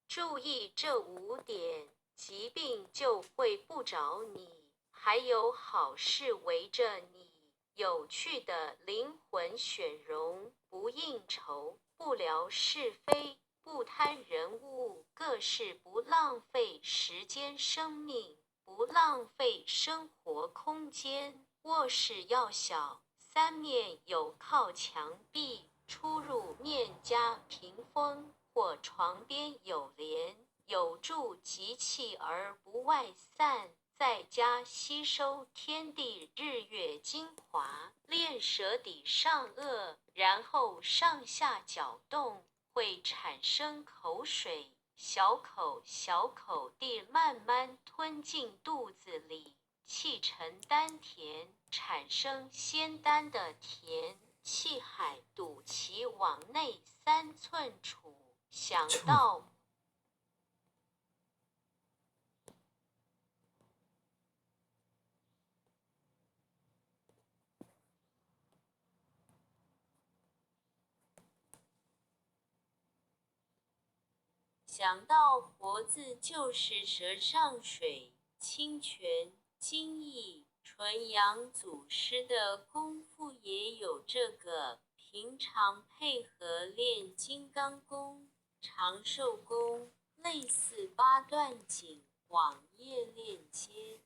注意这5点，疾病就会不找你，还有好事围着你。有趣的灵魂选容，不应酬，不聊是非，不贪人物，各式不浪费时间生命，不浪费生活空间。卧室要小，3面有靠墙壁，出入面加屏风，或床边有帘，有助集气而不外散，在家吸收天地日月精华。练舌底上颚，然后上下搅动，会产生口水，小口小口地慢慢吞进肚子里，气沉丹田，产生仙丹的甜。气海肚脐往内3寸处，想到活字就是舌上水，清泉精益，纯阳祖师的功夫也有这个，平常配合练金刚功、长寿功，类似8段锦网页链接。